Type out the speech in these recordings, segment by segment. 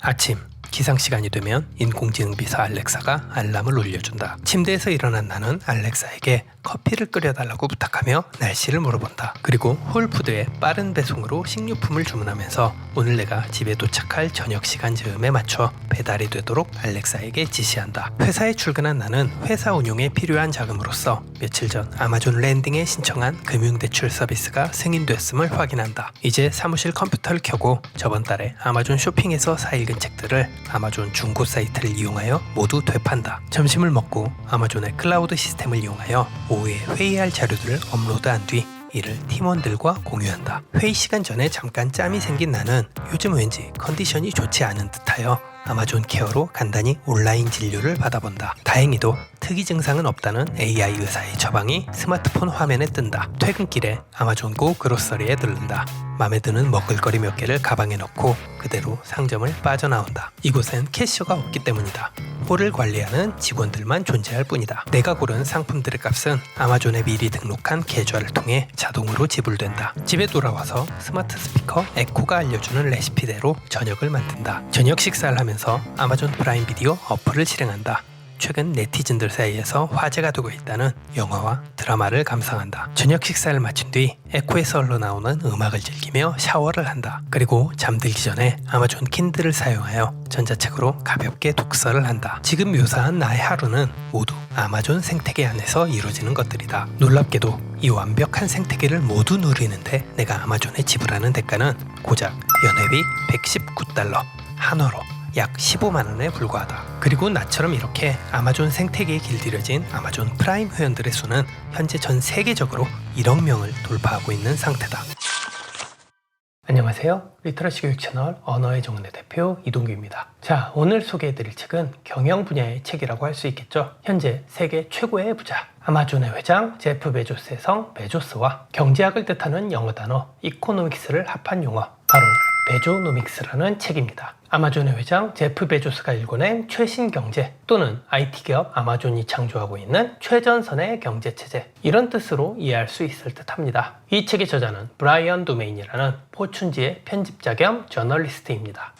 아침 기상시간이 되면 인공지능 비서 알렉사가 알람을 울려준다. 침대에서 일어난 나는 알렉사에게 커피를 끓여달라고 부탁하며 날씨를 물어본다. 그리고 홀푸드의 빠른 배송으로 식료품을 주문하면서 오늘 내가 집에 도착할 저녁 시간 즈음에 맞춰 배달이 되도록 알렉사에게 지시한다. 회사에 출근한 나는 회사 운용에 필요한 자금으로서 며칠 전 아마존 랜딩에 신청한 금융대출 서비스가 승인됐음을 확인한다. 이제 사무실 컴퓨터를 켜고 저번 달에 아마존 쇼핑에서 사익은 책들을 아마존 중고 사이트를 이용하여 모두 되판다. 점심을 먹고 아마존의 클라우드 시스템을 이용하여 오후에 회의할 자료들을 업로드한 뒤 이를 팀원들과 공유한다. 회의 시간 전에 잠깐 짬이 생긴 나는 요즘 왠지 컨디션이 좋지 않은 듯하여 아마존 케어로 간단히 온라인 진료를 받아본다. 다행히도 특이 증상은 없다는 AI 의사의 처방이 스마트폰 화면에 뜬다. 퇴근길에 아마존 고 그로서리에 들른다. 맘에 드는 먹을거리 몇 개를 가방에 넣고 그대로 상점을 빠져나온다. 이곳엔 캐셔가 없기 때문이다. 홀을 관리하는 직원들만 존재할 뿐이다. 내가 고른 상품들의 값은 아마존에 미리 등록한 계좌를 통해 자동으로 지불된다. 집에 돌아와서 스마트 스피커 에코가 알려주는 레시피대로 저녁을 만든다. 저녁 식사를 하면서 아마존 프라임 비디오 어플을 실행한다. 최근 네티즌들 사이에서 화제가 되고 있다는 영화와 드라마를 감상한다. 저녁 식사를 마친 뒤 에코에서 흘러나오는 음악을 즐기며 샤워를 한다. 그리고 잠들기 전에 아마존 킨들을 사용하여 전자책으로 가볍게 독서를 한다. 지금 묘사한 나의 하루는 모두 아마존 생태계 안에서 이루어지는 것들이다. 놀랍게도 이 완벽한 생태계를 모두 누리는데 내가 아마존에 지불하는 대가는 고작 연회비 $119, 한화로 약 15만원에 불과하다. 그리고 나처럼 이렇게 아마존 생태계에 길들여진 아마존 프라임 회원들의 수는 현재 전 세계적으로 1억 명을 돌파하고 있는 상태다. 안녕하세요. 리터러시 교육 채널 언어의 정은의 대표 이동규입니다. 자, 오늘 소개해드릴 책은 경영 분야의 책이라고 할 수 있겠죠. 현재 세계 최고의 부자 아마존의 회장 제프 베조스의 성 베조스와 경제학을 뜻하는 영어 단어 이코노믹스를 합한 용어 바로 베조노믹스라는 책입니다. 아마존의 회장 제프 베조스가 일궈낸 최신 경제 또는 IT 기업 아마존이 창조하고 있는 최전선의 경제체제 이런 뜻으로 이해할 수 있을 듯 합니다. 이 책의 저자는 브라이언 도메인이라는 포춘지의 편집자 겸 저널리스트입니다.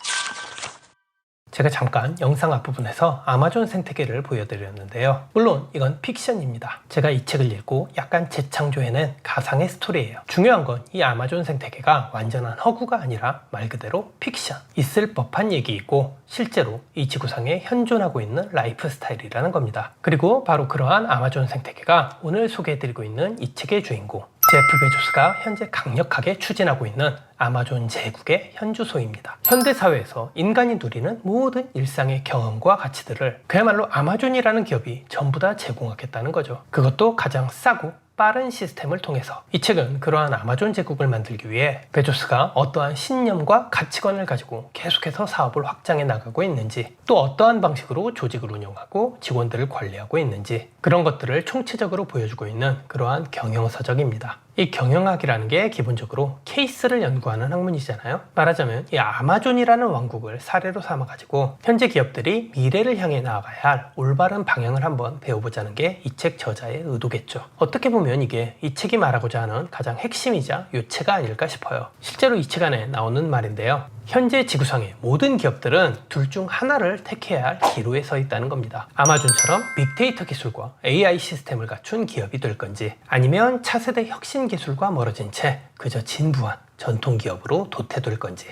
제가 잠깐 영상 앞부분에서 아마존 생태계를 보여드렸는데요. 물론 이건 픽션입니다. 제가 이 책을 읽고 약간 재창조해낸 가상의 스토리예요. 중요한 건 이 아마존 생태계가 완전한 허구가 아니라 말 그대로 픽션, 있을 법한 얘기이고 실제로 이 지구상에 현존하고 있는 라이프 스타일이라는 겁니다. 그리고 바로 그러한 아마존 생태계가 오늘 소개해드리고 있는 이 책의 주인공 제프 베조스가 현재 강력하게 추진하고 있는 아마존 제국의 현주소입니다. 현대사회에서 인간이 누리는 모든 일상의 경험과 가치들을 그야말로 아마존이라는 기업이 전부 다 제공하겠다는 거죠. 그것도 가장 싸고 빠른 시스템을 통해서. 이 책은 그러한 아마존 제국을 만들기 위해 베조스가 어떠한 신념과 가치관을 가지고 계속해서 사업을 확장해 나가고 있는지, 또 어떠한 방식으로 조직을 운영하고 직원들을 관리하고 있는지 그런 것들을 총체적으로 보여주고 있는 그러한 경영서적입니다. 이 경영학이라는 게 기본적으로 케이스를 연구하는 학문이잖아요. 말하자면 이 아마존이라는 왕국을 사례로 삼아가지고 현재 기업들이 미래를 향해 나아가야 할 올바른 방향을 한번 배워보자는 게 이 책 저자의 의도겠죠. 어떻게 보면 이게 이 책이 말하고자 하는 가장 핵심이자 요체가 아닐까 싶어요. 실제로 이 책 안에 나오는 말인데요. 현재 지구상의 모든 기업들은 둘 중 하나를 택해야 할 기로에 서 있다는 겁니다. 아마존처럼 빅데이터 기술과 AI 시스템을 갖춘 기업이 될 건지, 아니면 차세대 혁신 기술과 멀어진 채 그저 진부한 전통 기업으로 도태될 건지.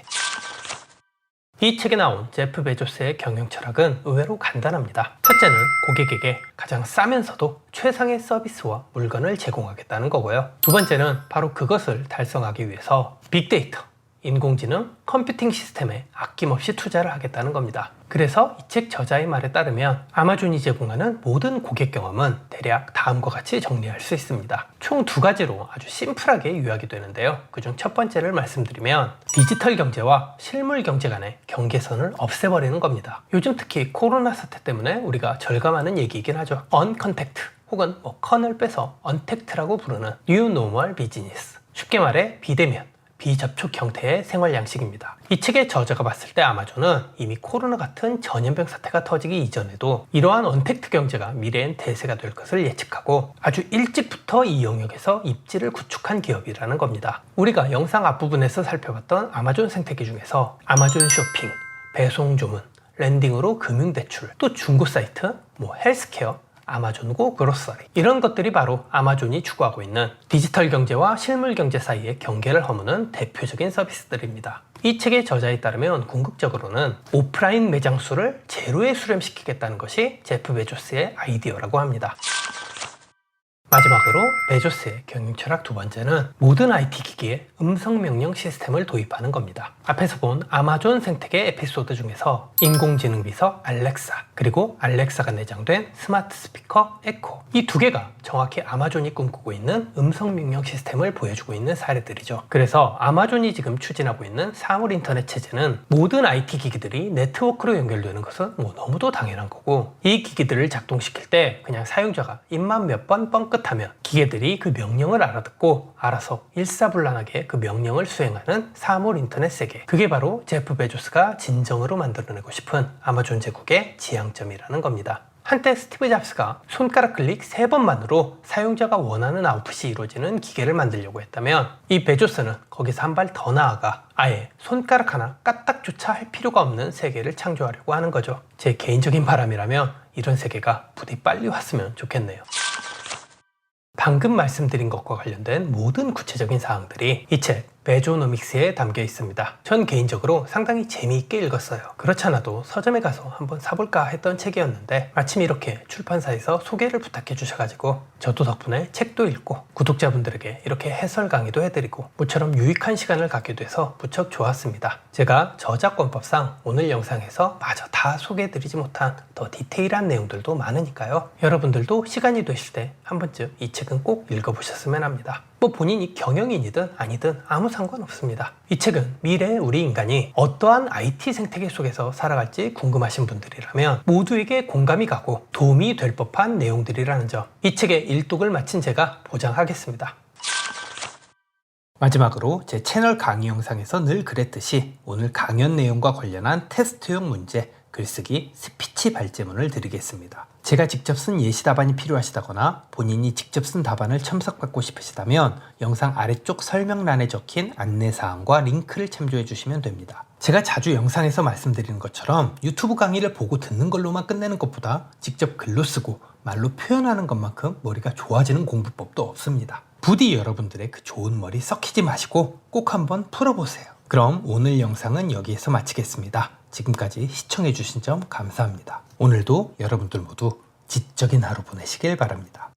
이 책에 나온 제프 베조스의 경영 철학은 의외로 간단합니다. 첫째는 고객에게 가장 싸면서도 최상의 서비스와 물건을 제공하겠다는 거고요. 두 번째는 바로 그것을 달성하기 위해서 빅데이터, 인공지능, 컴퓨팅 시스템에 아낌없이 투자를 하겠다는 겁니다. 그래서 이 책 저자의 말에 따르면 아마존이 제공하는 모든 고객 경험은 대략 다음과 같이 정리할 수 있습니다. 총 두 가지로 아주 심플하게 요약이 되는데요. 그중 첫 번째를 말씀드리면 디지털 경제와 실물 경제 간의 경계선을 없애버리는 겁니다. 요즘 특히 코로나 사태 때문에 우리가 절감하는 얘기이긴 하죠. 언컨택트 혹은 컨을 빼서 언택트라고 부르는 뉴 노멀 비즈니스. 쉽게 말해 비대면, 비접촉 형태의 생활 양식입니다. 이 책의 저자가 봤을 때 아마존은 이미 코로나 같은 전염병 사태가 터지기 이전에도 이러한 언택트 경제가 미래엔 대세가 될 것을 예측하고 아주 일찍부터 이 영역에서 입지를 구축한 기업이라는 겁니다. 우리가 영상 앞부분에서 살펴봤던 아마존 생태계 중에서 아마존 쇼핑, 배송 주문, 랜딩으로 금융대출, 또 중고 사이트, 헬스케어, 아마존고 그로서리, 이런 것들이 바로 아마존이 추구하고 있는 디지털 경제와 실물 경제 사이의 경계를 허무는 대표적인 서비스들입니다. 이 책의 저자에 따르면 궁극적으로는 오프라인 매장 수를 제로에 수렴시키겠다는 것이 제프 베조스의 아이디어라고 합니다. 마지막으로 베조스의 경영철학 두 번째는 모든 IT 기기에 음성 명령 시스템을 도입하는 겁니다. 앞에서 본 아마존 생태계 에피소드 중에서 인공지능 비서 알렉사, 그리고 알렉사가 내장된 스마트 스피커 에코, 이 두 개가 정확히 아마존이 꿈꾸고 있는 음성 명령 시스템을 보여주고 있는 사례들이죠. 그래서 아마존이 지금 추진하고 있는 사물 인터넷 체제는 모든 IT 기기들이 네트워크로 연결되는 것은 너무도 당연한 거고, 이 기기들을 작동시킬 때 그냥 사용자가 입만 몇 번 뻥끗하면 기계들이 그 명령을 알아듣고 알아서 일사불란하게 그 명령을 수행하는 사물 인터넷 세계, 그게 바로 제프 베조스가 진정으로 만들어내고 싶은 아마존 제국의 지향점이라는 겁니다. 한때 스티브 잡스가 손가락 클릭 3번만으로 사용자가 원하는 아웃풋이 이루어지는 기계를 만들려고 했다면, 이 베조스는 거기서 한 발 더 나아가 아예 손가락 하나 까딱조차 할 필요가 없는 세계를 창조하려고 하는 거죠. 제 개인적인 바람이라면 이런 세계가 부디 빨리 왔으면 좋겠네요. 방금 말씀드린 것과 관련된 모든 구체적인 사항들이 이 책 베조노믹스에 담겨 있습니다. 전 개인적으로 상당히 재미있게 읽었어요. 그렇지 않아도 서점에 가서 한번 사볼까 했던 책이었는데 마침 이렇게 출판사에서 소개를 부탁해 주셔가지고 저도 덕분에 책도 읽고 구독자분들에게 이렇게 해설 강의도 해드리고 모처럼 유익한 시간을 갖게 돼서 무척 좋았습니다. 제가 저작권법상 오늘 영상에서 마저 다 소개해드리지 못한 더 디테일한 내용들도 많으니까요. 여러분들도 시간이 되실 때 한 번쯤 이 책은 꼭 읽어보셨으면 합니다. 본인이 경영인이든 아니든 아무 상관없습니다. 이 책은 미래의 우리 인간이 어떠한 IT 생태계 속에서 살아갈지 궁금하신 분들이라면 모두에게 공감이 가고 도움이 될 법한 내용들이라는 점, 이 책의 일독을 마친 제가 보장하겠습니다. 마지막으로 제 채널 강의 영상에서 늘 그랬듯이 오늘 강연 내용과 관련한 테스트용 문제, 글쓰기, 스피치 발제문을 드리겠습니다. 제가 직접 쓴 예시 답안이 필요하시다거나 본인이 직접 쓴 답안을 첨삭받고 싶으시다면 영상 아래쪽 설명란에 적힌 안내사항과 링크를 참조해 주시면 됩니다. 제가 자주 영상에서 말씀드리는 것처럼 유튜브 강의를 보고 듣는 걸로만 끝내는 것보다 직접 글로 쓰고 말로 표현하는 것만큼 머리가 좋아지는 공부법도 없습니다. 부디 여러분들의 그 좋은 머리 썩히지 마시고 꼭 한번 풀어보세요. 그럼 오늘 영상은 여기에서 마치겠습니다. 지금까지 시청해주신 점 감사합니다. 오늘도 여러분들 모두 지적인 하루 보내시길 바랍니다.